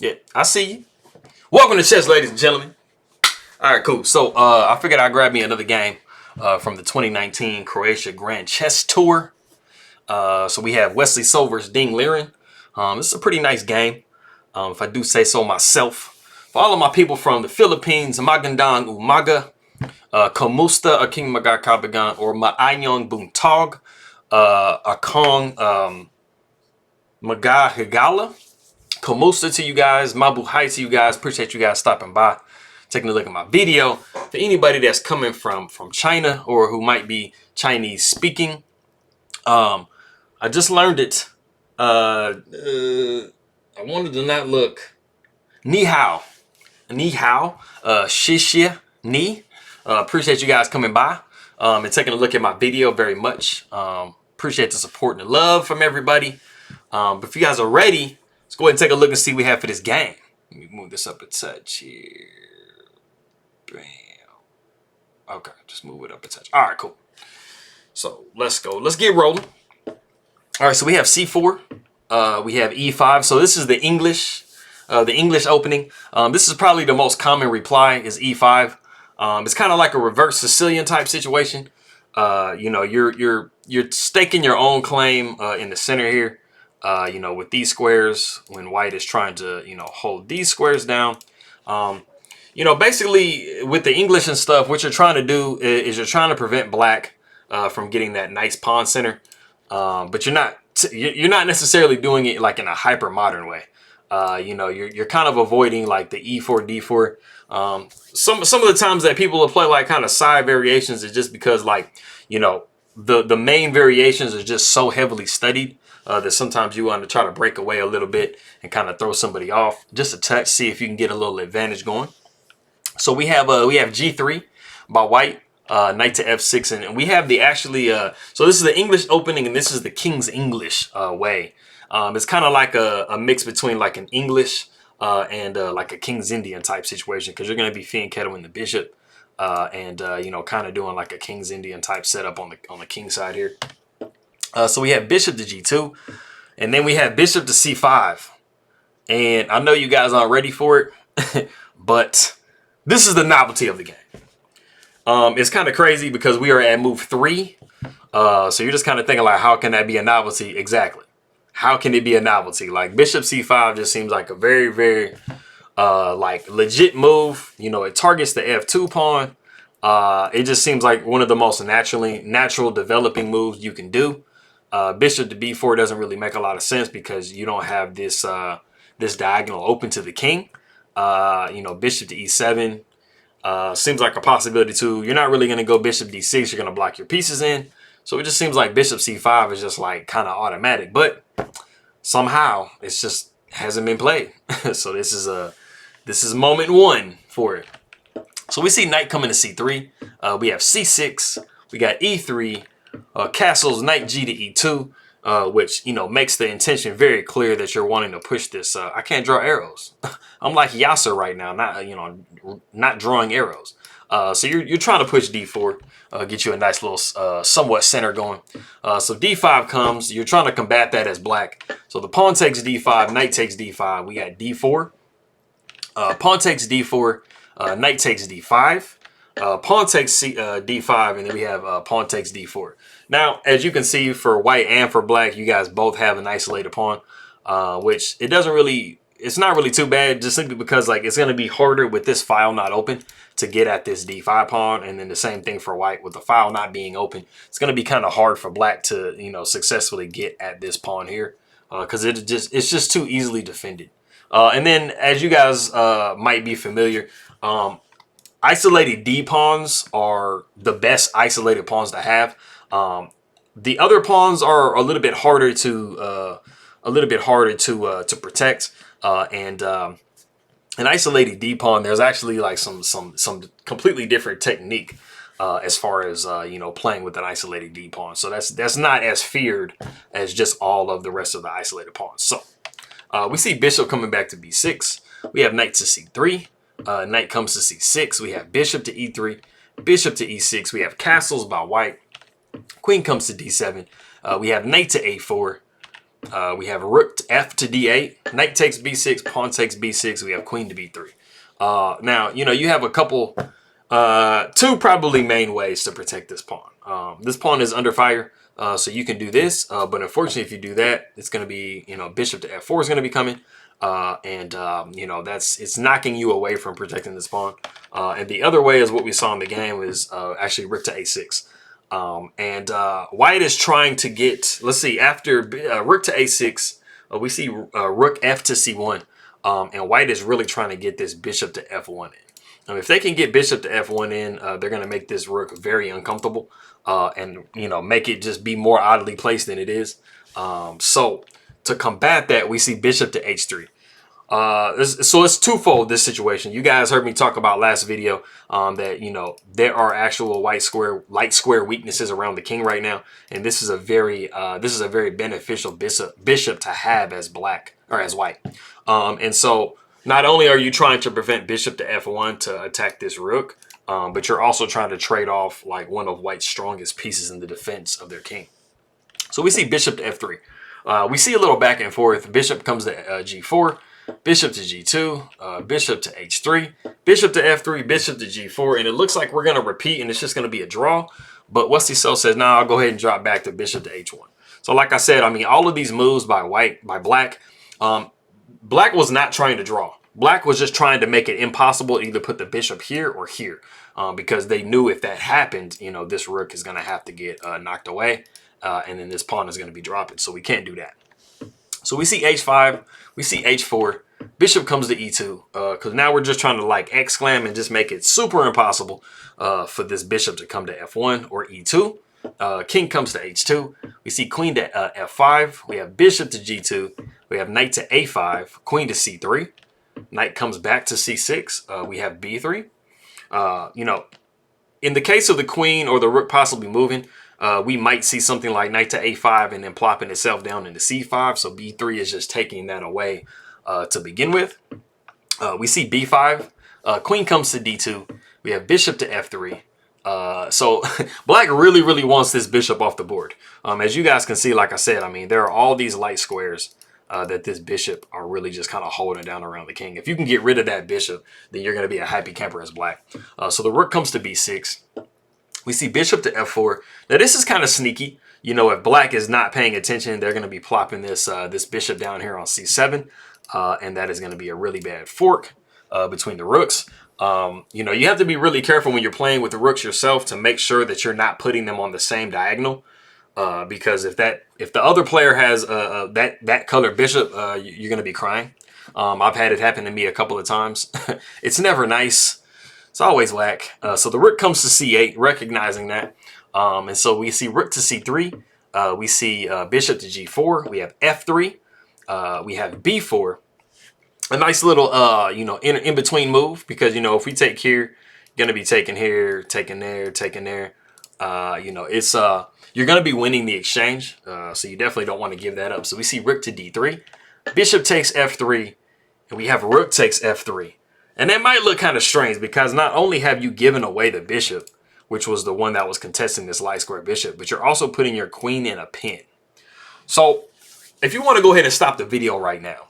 Yeah, I see you. Welcome to chess, ladies and gentlemen. All right, cool. So I figured I'd grab me another game from the 2019 Croatia Grand Chess Tour. So we have Wesley versus Ding Liren. This is a pretty nice game, if I do say so myself. For all of my people from the Philippines, Magandang Umaga, Kamusta Aking Magakabagan, or Maayong Buntog, Akong Magahigala. Kamusta to you guys, Mabuhay to you guys. Appreciate you guys stopping by, taking a look at my video. For anybody that's coming from China or who might be Chinese speaking, I just learned it. I wanted to not look. Ni hao, shishia, ni. Appreciate you guys coming by and taking a look at my video very much. Appreciate the support and the love from everybody. But if you guys are ready, let's go ahead and take a look and see what we have for this game. Let me move this up a touch here. Bam. Okay, just move it up a touch. All right, cool. So let's go. Let's get rolling. All right, so we have C4. We have E5. So this is the English opening. This is probably the most common reply is E5. It's kind of like a reverse Sicilian type situation. You know, you're staking your own claim in the center here. You know, with these squares, when white is trying to, you know, hold these squares down. You know, basically with the English and stuff, what you're trying to do is you're trying to prevent black from getting that nice pawn center. But you're not necessarily doing it like in a hyper modern way. You know, you're kind of avoiding like the E4, D4. Some of the times that people will play like kind of side variations is just because, like, you know, the main variations are just so heavily studied that sometimes you want to try to break away a little bit and kind of throw somebody off just a touch, see if you can get a little advantage going. So we have G3 by white, knight to F6, and we have the actually so this is the English opening and this is the King's English way. It's kind of like a mix between like an English and like a King's Indian type situation, because you're going to be Fien Kettling the bishop and you know, kind of doing like a King's Indian type setup on the king side here. So we have bishop to G2, and then we have bishop to C5. And I know you guys aren't ready for it, but this is the novelty of the game. It's kind of crazy because we are at move 3. So you're just kind of thinking like, how can that be a novelty? Exactly. How can it be a novelty? Like bishop C5 just seems like a very, very like legit move. You know, it targets the F2 pawn. It just seems like one of the most natural developing moves you can do. Bishop to B4 doesn't really make a lot of sense because you don't have this this diagonal open to the king. You know, bishop to E7 seems like a possibility too. You're not really going to go bishop D6. You're going to block your pieces in. So it just seems like bishop C5 is just like kind of automatic, but somehow it's just hasn't been played. So this is moment 1 for it. So we see knight coming to C3. We have C6. We got E3. Castles knight G to E2, which, you know, makes the intention very clear that you're wanting to push this. I can't draw arrows. I'm like Yasser right now, not drawing arrows. So you're trying to push D4, get you a nice little somewhat center going. So D5 comes. You're trying to combat that as black. So the pawn takes D5, knight takes D5. We got D4. Pawn takes D4, knight takes D5. Pawn takes D5, and then we have pawn takes D4. Now, as you can see, for white and for black, you guys both have an isolated pawn, which it's not really too bad, just simply because like it's going to be harder with this file not open to get at this D5 pawn, and then the same thing for white with the file not being open. It's going to be kind of hard for black to, you know, successfully get at this pawn here because it's just too easily defended. And then, as you guys might be familiar, isolated D pawns are the best isolated pawns to have. The other pawns are a little bit harder to protect. And an isolated D pawn, there's actually like some completely different technique as far as you know, playing with an isolated D pawn. So that's not as feared as just all of the rest of the isolated pawns. So we see bishop coming back to B6. We have knight to C3. Knight comes to C6. We have bishop to E3, bishop to E6. We have castles by white. Queen comes to D7. We have knight to A4, We have rook f to d8, knight takes b6, pawn takes b6. We have queen to b3. Now, you know, you have a couple, two probably main ways to protect this pawn. This pawn is under fire, so you can do this. But unfortunately, if you do that, it's going to be, you know, bishop to f4 is going to be coming. You know, it's knocking you away from protecting this pawn. And the other way is what we saw in the game is actually rook to a6. White is trying to get, let's see, after rook to a6, we see rook f to c1. And white is really trying to get this bishop to f1 in. If they can get bishop to f1 in, they're going to make this rook very uncomfortable and, you know, make it just be more oddly placed than it is. So to combat that, we see bishop to h3. So it's twofold, this situation. You guys heard me talk about last video that, you know, there are actual light square weaknesses around the king right now, and this is a very beneficial bishop to have as black or as white. And so not only are you trying to prevent bishop to f1 to attack this rook, but you're also trying to trade off like one of white's strongest pieces in the defense of their king. So we see bishop to f3. We see a little back and forth. Bishop comes to g4. Bishop to g2, bishop to h3, bishop to f3, bishop to g4, and it looks like we're going to repeat and it's just going to be a draw. But Wesley says, nah, I'll go ahead and drop back to bishop to h1. So like I said, I mean, all of these moves by black, black was not trying to draw. Black was just trying to make it impossible to either put the bishop here or here, because they knew if that happened, you know, this rook is going to have to get knocked away, and then this pawn is going to be dropping. So we can't do that. So we see h5, we see h4, bishop comes to e2, because now we're just trying to like exclam and just make it super impossible for this bishop to come to f1 or e2. King comes to h2, we see queen to f5, we have bishop to g2, we have knight to a5, queen to c3, knight comes back to c6, we have b3. You know, in the case of the queen or the rook possibly moving, we might see something like knight to a5 and then plopping itself down into c5. So b3 is just taking that away to begin with. We see b5. Queen comes to d2. We have bishop to f3. So black really wants this bishop off the board. As you guys can see, like I said, I mean, there are all these light squares that this bishop are really just kind of holding down around the king. If you can get rid of that bishop, then you're going to be a happy camper as black. So the rook comes to b6. We see bishop to f4. Now this is kind of sneaky. You know, if black is not paying attention, they're going to be plopping this this bishop down here on c7, and that is going to be a really bad fork between the rooks. You know, you have to be really careful when you're playing with the rooks yourself to make sure that you're not putting them on the same diagonal, because if the other player has that colored bishop, you're going to be crying. I've had it happen to me a couple of times. It's never nice. It's always whack. So the rook comes to c8, recognizing that. And so we see rook to c3. We see bishop to g4. We have f3. We have b4. A nice little, you know, in between move, because, you know, if we take here, you're going to be taking here, taking there, taking there. You know, it's you're going to be winning the exchange. So you definitely don't want to give that up. So we see rook to d3. Bishop takes f3. And we have rook takes f3. And that might look kind of strange, because not only have you given away the bishop, which was the one that was contesting this light square bishop, but you're also putting your queen in a pin. So if you want to go ahead and stop the video right now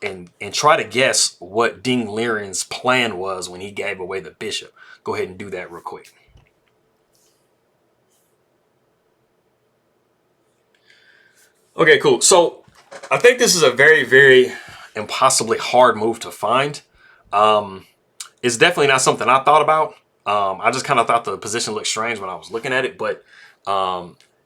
and try to guess what Ding Liren's plan was when he gave away the bishop, go ahead and do that real quick. Okay, cool. So I think this is a very impossibly hard move to find. It's definitely not something I thought about. I just kind of thought the position looked strange when I was looking at it, but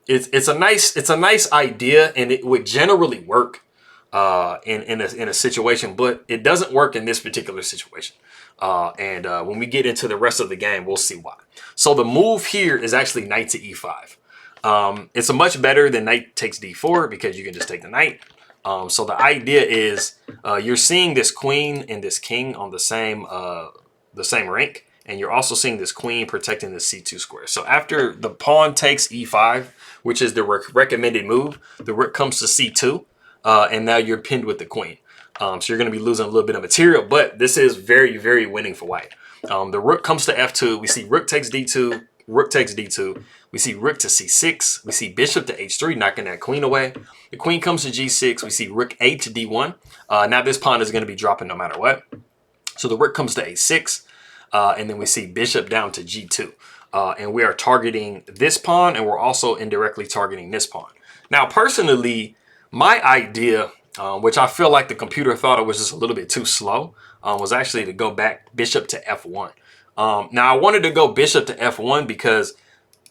it's a nice idea, and it would generally work in a situation, but it doesn't work in this particular situation. When we get into the rest of the game, we'll see why. So the move here is actually knight to e5. It's a much better than knight takes d4, because you can just take the knight. So the idea is you're seeing this queen and this king on the same rank, and you're also seeing this queen protecting the c2 square. So after the pawn takes e5, which is the recommended move, the rook comes to c2, and now you're pinned with the queen. So you're going to be losing a little bit of material, but this is very winning for white. The rook comes to f2. We see rook takes d2, rook takes d2. We see rook to c6. We see bishop to h3, knocking that queen away. The queen comes to g6. We see rook a to d1. Now this pawn is going to be dropping no matter what. So the rook comes to a6. And then we see bishop down to g2. And we are targeting this pawn, and we're also indirectly targeting this pawn. Now, personally, my idea, which I feel like the computer thought it was just a little bit too slow, was actually to go back bishop to f1. Now, I wanted to go bishop to f1 because,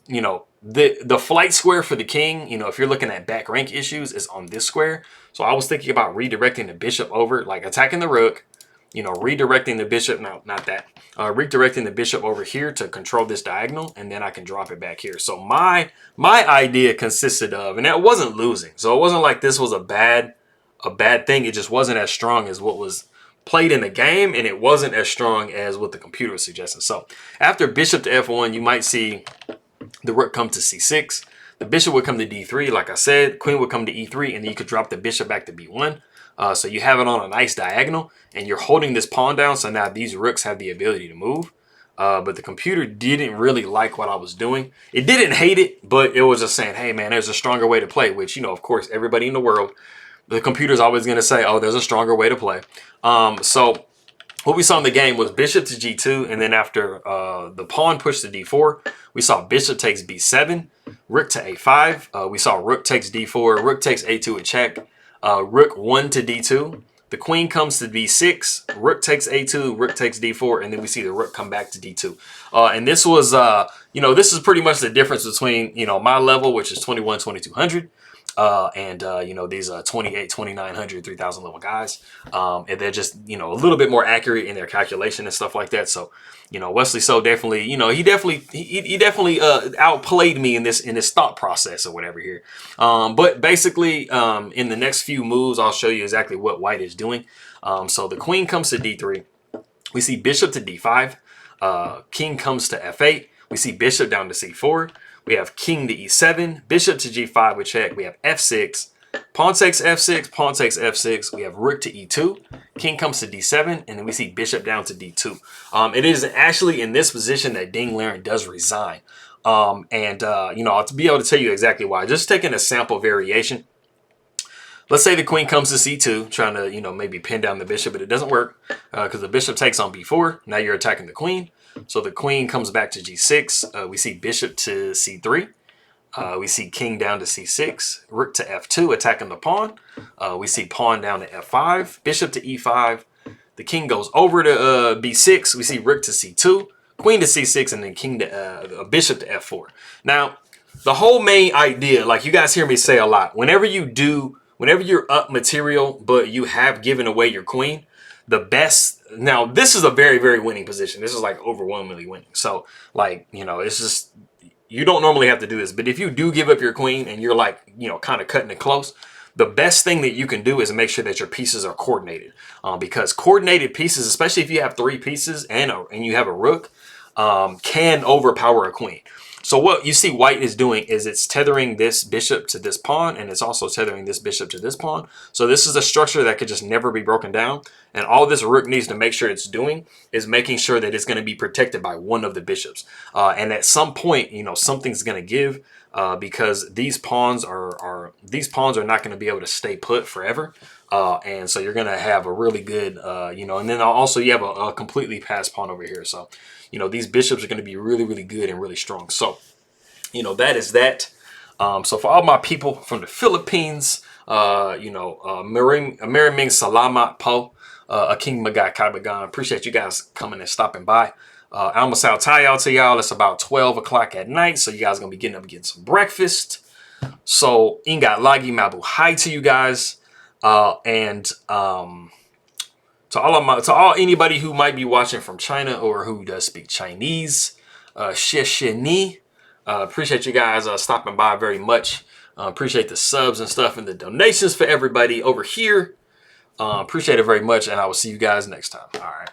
you know, the flight square for the king, you know, if you're looking at back rank issues, is on this square. So I was thinking about redirecting the bishop over, like attacking the rook, you know, redirecting the bishop, no, not that, redirecting the bishop over here to control this diagonal, and then I can drop it back here. So my idea consisted of, and that wasn't losing. So it wasn't like this was a bad thing. It just wasn't as strong as what was played in the game, and it wasn't as strong as what the computer was suggesting. So after bishop to f1, you might see the rook come to c6. The bishop would come to d3, like I said. Queen would come to e3, and then you could drop the bishop back to b1. So you have it on a nice diagonal, and you're holding this pawn down. So now these rooks have the ability to move. But the computer didn't really like what I was doing. It didn't hate it, but it was just saying, hey, man, there's a stronger way to play, which, you know, of course, everybody in the world, the computer's always going to say, oh, there's a stronger way to play. So what we saw in the game was bishop to g2, and then after the pawn pushed to d4, we saw bishop takes b7, rook to a5. We saw rook takes d4, rook takes a2 a check. Rook 1 to d2. The queen comes to b6. Rook takes a2. Rook takes d4. And then we see the rook come back to d2. And this was, you know, this is pretty much the difference between, you know, my level, which is 21, 2200. And you know, these 28, 2900, 3000 level guys. And they're just, you know, a little bit more accurate in their calculation and stuff like that. So, you know, Wesley so definitely, you know, he definitely outplayed me in this thought process or whatever here. But basically, in the next few moves, I'll show you exactly what white is doing. So the queen comes to d3. We see bishop to d5. King comes to f8. We see bishop down to c4. We have king to e7, bishop to g5 with check. We have f6, pawn takes f6, pawn takes f6. We have rook to e2, king comes to d7, and then we see bishop down to d2. It is actually in this position that Ding Liren does resign. You know, I'll be able to tell you exactly why. Just taking a sample variation. Let's say the queen comes to c2, trying to, you know, maybe pin down the bishop, but it doesn't work because the bishop takes on b4. Now you're attacking the queen. So the queen comes back to g6. We see bishop to c3. We see king down to c6. Rook to f2, attacking the pawn. We see pawn down to f5. Bishop to e5. The king goes over to b6. We see rook to c2. Queen to c6, and then king to bishop to f4. Now, the whole main idea, like you guys hear me say a lot, whenever you're up material, but you have given away your queen, the best. Now, this is a very, very winning position. This is like overwhelmingly winning. So, like, you know, it's just, you don't normally have to do this. But if you do give up your queen and you're like, you know, kind of cutting it close, the best thing that you can do is make sure that your pieces are coordinated. Because coordinated pieces, especially if you have 3 pieces and you have a rook, can overpower a queen. So what you see white is doing is it's tethering this bishop to this pawn, and it's also tethering this bishop to this pawn. So this is a structure that could just never be broken down. And all this rook needs to make sure it's doing is making sure that it's going to be protected by one of the bishops. And at some point, you know, something's going to give because these pawns are not going to be able to stay put forever. And so you're going to have a really good, you know, and then also you have a completely passed pawn over here. So, you know, these bishops are going to be really, really good and really strong. So, you know, that is that. So for all my people from the Philippines, you know, Mariming Salamat Po, Aking Magay Kaibagan, appreciate you guys coming and stopping by. Almasal Tayal to y'all. It's about 12 o'clock at night. So you guys are going to be getting up and getting some breakfast. So Ingat Lagi Mabu. Hi to you guys. To anybody who might be watching from China or who does speak Chinese, xie ni. Appreciate you guys stopping by very much. Appreciate the subs and stuff and the donations for everybody over here. Appreciate it very much, and I will see you guys next time. All right.